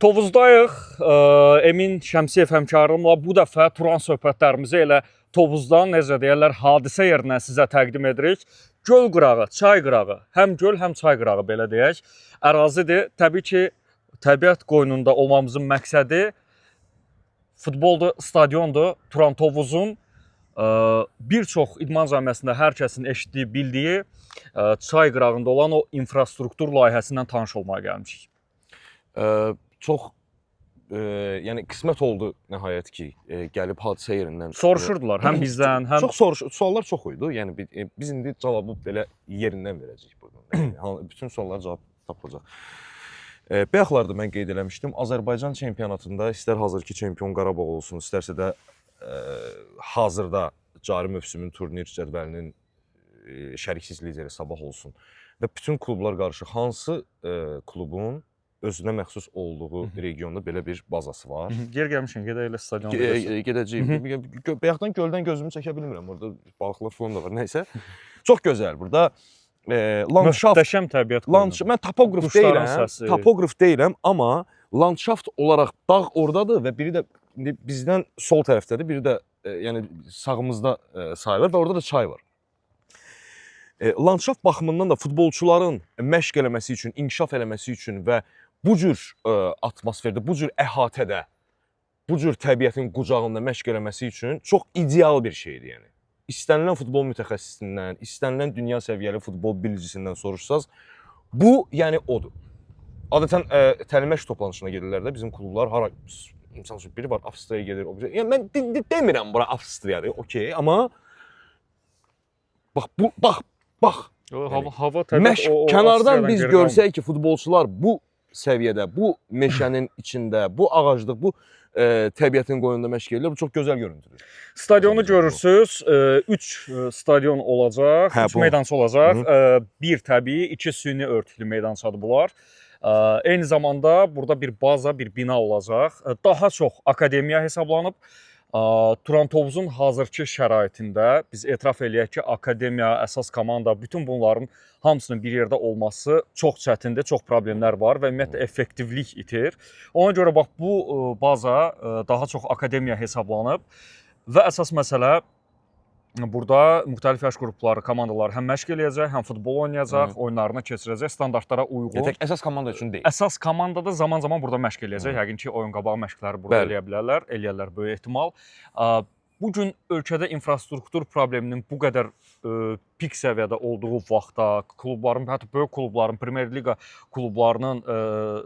Tovuzdayıq. Emin Şəmsiyev həmkarımla bu dəfə Turan söhbətlərimizi elə Tovuzdan, necə deyərlər, hadisə yerindən sizə təqdim edirik. Göl qırağı, çay qırağı, həm göl, həm çay qırağı belə deyək. Ərazidir. Təbii ki, təbiət qoynunda olmamızın məqsədi futboldur, stadiondur. Turan Tovuzun bir çox idman cəmiyyəsində hər kəsin eşitdiyi, bildiyi çay qırağında olan o infrastruktur layihəsindən tanış olmaya gəlmişik. Çox yəni qismət oldu nəhayət ki, gəlib hadisə yerindən. Soruşurdular həm bizdən, həm suallar çox idi. Yəni biz indi cavabı belə yerindən verəcəyik buradan. Yəni bütün suallara cavab tapılacaq. Bayaqlarda mən qeyd eləmişdim, Azərbaycan çempionatında istər hazırki çempion Qarabağ olsun, istərsə də hazırda cari mövsümün turnir cədvəlinin şəriksiz lideri Sabah olsun və bütün klublar qarışıq hansı klubun özünə məxsus olduğu regionda belə bir bazası var. Yer gəlmişəm, gedək elə stadionda. Gedəcəyik. Bayaqdan göldən gözümü çəkə bilmirəm. Orada balıqlar falan da var. Nəysə. Çox gözəl burada. Landşaft, möhtəşəm təbiət qoyunu. Mən topoqraf deyiləm, amma landşaft olaraq dağ oradadır və biri də bizdən sol tərəfdədir, biri də yəni sağımızda sayılır və orada da çay var. Landşaft baxımından da futbolçuların məşq eləməsi üçün, inkişaf eləməsi üçün və bu cür atmosferdə, bu cür əhatədə, bu cür təbiətin qucağında məşq eləməsi üçün çox ideal bir şeydir yəni. İstənilən futbol mütəxəssisindən, istənilən dünya səviyyəli futbol bilicisindən soruşsaz, bu yəni odur. Adətən təlim məşq toplanışına gedirlər də bizim klublar, hara misal üçün biri var Avstriyaya gedir, o biri. Yəni mən demirəm bura Avstriyadır, okey, amma bax. Hava təbii o kənardan biz görsək ki, futbolçular bu səviyyədə, bu meşənin içində, bu ağaclıq, bu təbiətin qoynunda məşq edirlər. Bu çox gözəl görüntüdür. Stadionu görürsüz. 3 stadion olacaq, 3 meydança olacaq. Bir təbii, 2 süni örtüklü meydançadır bunlar. Eyni zamanda burada bir baza, bir bina olacaq. Daha çox akademiya hesablanıb. Turan Tovuzun hazırki şəraitində biz etiraf eləyək ki, akademiya, əsas komanda, bütün bunların hamısının bir yerdə olması çox çətindir, çox problemlər var və ümumiyyətlə effektivlik itir. Ona görə bax bu baza daha çox akademiya hesablanıb və əsas məsələ burada müxtəlif yaş qrupları, komandalar həm məşq eləyəcək, həm futbol oynayacaq, oyunlarını keçirəcək, standartlara uyğun. Əsas komanda üçün deyil. Əsas komandada zaman-zaman burada məşq eləyəcək. Yəqin ki, oyun qabağı məşqləri burada eləyə bilərlər, eləyərlər böyük ehtimal. Bugün ölkədə infrastruktur probleminin bu qədər pik səviyyədə olduğu vaxtda klubların, hətta böyük klubların, Premyer Liqa klublarının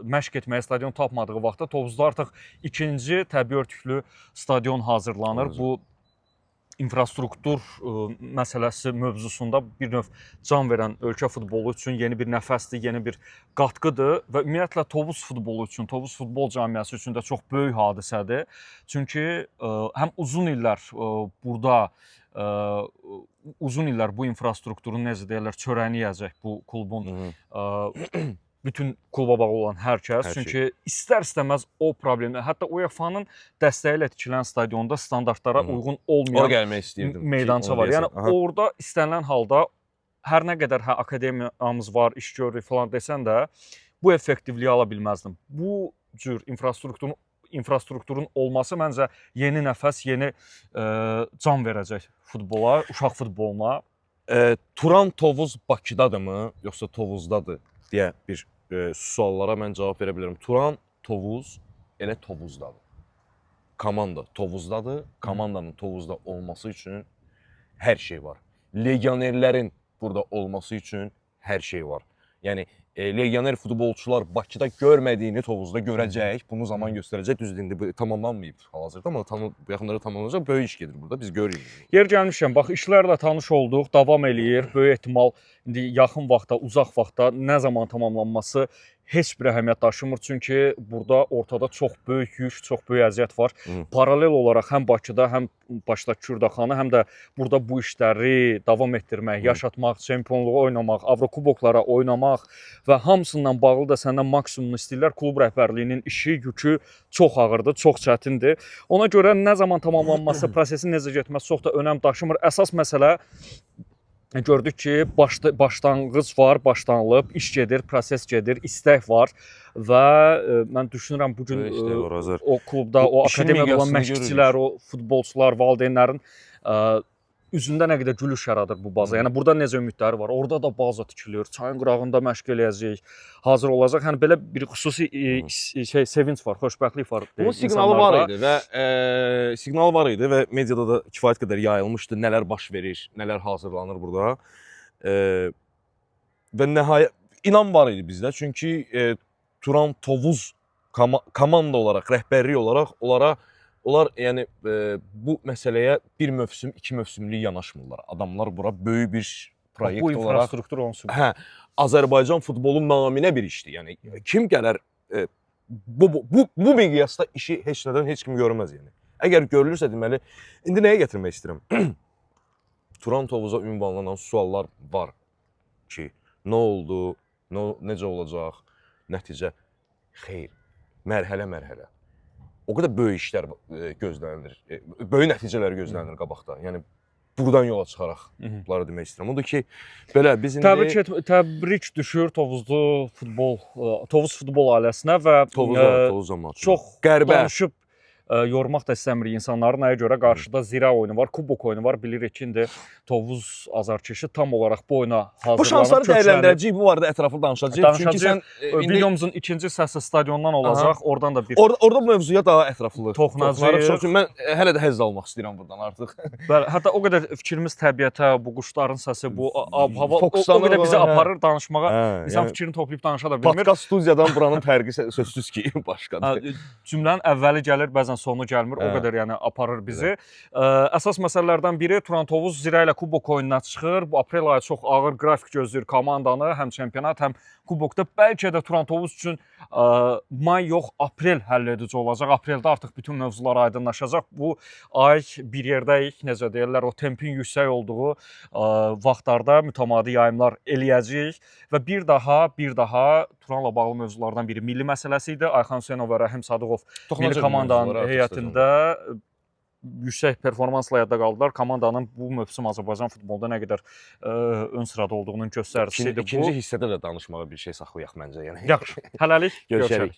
məşq etməyə stadion tapmadığı vaxtda Tovuzda artıq ikinci təbii örtüklü stadion hazırlanır. Bu infrastruktur məsələsi mövzusunda bir növ can verən ölkə futbolu üçün yeni bir nəfəsdir, yeni bir qatqıdır və ümumiyyətlə Tovuz futbolu üçün, Tovuz futbol cəmiyyəsi üçün də çox böyük hadisədir. Çünki həm uzun illər burada uzun illər bu infrastrukturun necə deyirlər, çörəyini yeyəcək bu klubun bütün kluba bağlı olan hər kəs. Çünki istər-istəməz o problemlər, hətta UEFA-nın dəstəyi ilə tikilən stadionda standartlara uyğun olmayan meydança var. Yəni orada istənilən halda hər nə qədər akademiyamız var, iş görürük falan desən də bu effektivliyi ala bilməzdim. Bu cür infrastrukturun olması məncə yeni nəfəs, yeni can verəcək futbola, uşaq futboluna. Turan Tovuz Bakıdadırmı, yoxsa Tovuzdadır deyə bir suallara mən cavab verə bilərəm. Turan Tovuz elə Tovuzdadır. Komanda Tovuzdadır. Komandanın Tovuzda olması üçün hər şey var. Legionerlərin burada olması üçün hər şey var. Yəni legioner futbolçular Bakıda görmədiyini Tovuzda görəcək. Bunu zaman göstərəcək. Düzdür, indi tamamlanmayıb hal-hazırda, amma yaxınlarda tamamlanacaq. Böyük iş gedir burada. Biz görürük. Yer gəlmişəm, bax işlərlə tanış olduq, davam eləyir. Böyük ehtimal indi yaxın vaxtda, uzaq vaxtda nə zaman tamamlanması heç bir əhəmiyyət daşımır. Çünki burada ortada çox böyük yük, çox böyük əziyyət var. Paralel olaraq həm Bakıda, həm başda Kürdəxanı, həm də burada bu işləri davam etdirmək, yaşatmaq, çempionluğu oynamaq, Avrokuboklara oynamaq və hamısından bağlı da səndən maksimumunu istəyirlər. Klub rəhbərliyinin işi, yükü çox ağırdır, çox çətindir. Ona görə nə zaman tamamlanması, prosesin necə getməsi çox da önəm daşımır. Əsas məsələ gördük ki başlanğıc var, başlanılıb, iş gedir, proses gedir, istək var və mən düşünürəm bu gün Böyük işlər var, Azər. o klubda, Bu o işin akademiyada olan miqyasını məşqçilər, o futbolçular, valideynlərin üzündə nə qədər gülüş yaradır bu baza. Yəni burada necə ümidləri var? Orada da baza tikilir, çayın qırağında məşq eləyəcək, hazır olacaq. Yəni belə bir xüsusi sevinç var, xoşbəxtlik var. Bunun siqnalı var idi və siqnal var idi və mediada da kifayət qədər yayılmışdı. Nələr baş verir, nələr hazırlanır burada. Və nəhayət inan var idi bizdə. Çünki Turan Tovuz komanda olaraq, rəhbərlik olaraq onlar yəni bu məsələyə bir mövsüm, 2 mövsümlük yanaşmırlar. Adamlar bura böyük bir proyekt bu olaraq infrastruktur olsun. Hə, Azərbaycan futbolu naminə bir işdir. Yəni kim gələr bu miqyasda işi heç nədən heç kim görməz yəni. Əgər görülürsə deməli indi nəyə gətirmək istəyirəm? Turan Tovuza ünvanlanan suallar var ki, nə oldu, necə olacaq, nəticə xeyr, mərhələ-mərhələ. O qədər böyük işlər gözlənilir, böyük nəticələr gözlənilir qabaqda. Yəni buradan yola çıxaraq bunları demək istəyirəm. Odur ki, belə biz indi təbrik düşür Tovuz futbol ailəsinə və Tovuz cəmaatına. Çox Qərbə danışıb yormaq da istəmirik insanları. Nəyə görə? Qarşıda Zira oyunu var, Kubok oyunu var. Bilirik ki, indi Tovuz azarkeşi tam olaraq bu oyuna hazırlanıb. Bu şansları dəyərləndirəcəyik, bu arada ətraflı danışacağıq. Çünki sən videomuzun ikinci hissəsi stadiondan olacaq. Oradan da bir orada bu mövzuya daha ətraflı toxunacağıq. Çünki mən hələ də həzz almaq istəyirəm buradan artıq. Bəli, hətta o qədər fikrimiz təbiətə, bu quşların səsi, bu hava o qədər bizi aparır danışmağa. İnsan fikrini toplayıb danışa da bilmir. Podkast studiyadan buranın fərqi sözsüz ki, başqadır. Cümlənin əvvəli gəlir, bəzən sonu gəlmir. O qədər yəni aparır bizi. Əsas məsələlərdən biri Turan Tovuz Zira ilə Kubok oyununa çıxır. Bu aprel ayı çox ağır qrafik gözləyir komandanı, həm çempionat, həm Kubokda. Bəlkə də Turan Tovuz üçün may yox, aprel həlledici olacaq. Apreldə artıq bütün mövzular aydınlaşacaq. Bu ay bir yerdəyik, necə deyirlər, o tempin yüksək olduğu vaxtlarda mütəmadi yayımlar eləyəcəyik və bir daha Turanla bağlı mövzulardan biri milli məsələsi idi. Ayxan Hüseynov və Rəhim Sadıqov milli komandanın heyətində yüksək performansla yadda qaldılar. Komandanın bu mövsüm Azərbaycan futbolda nə qədər ön sırada olduğunun göstəricisidir bu. İkinci hissədə də danışmağa bir şey saxlayaq məncə. Yəni. Yaxşı, hələlik görüşərik.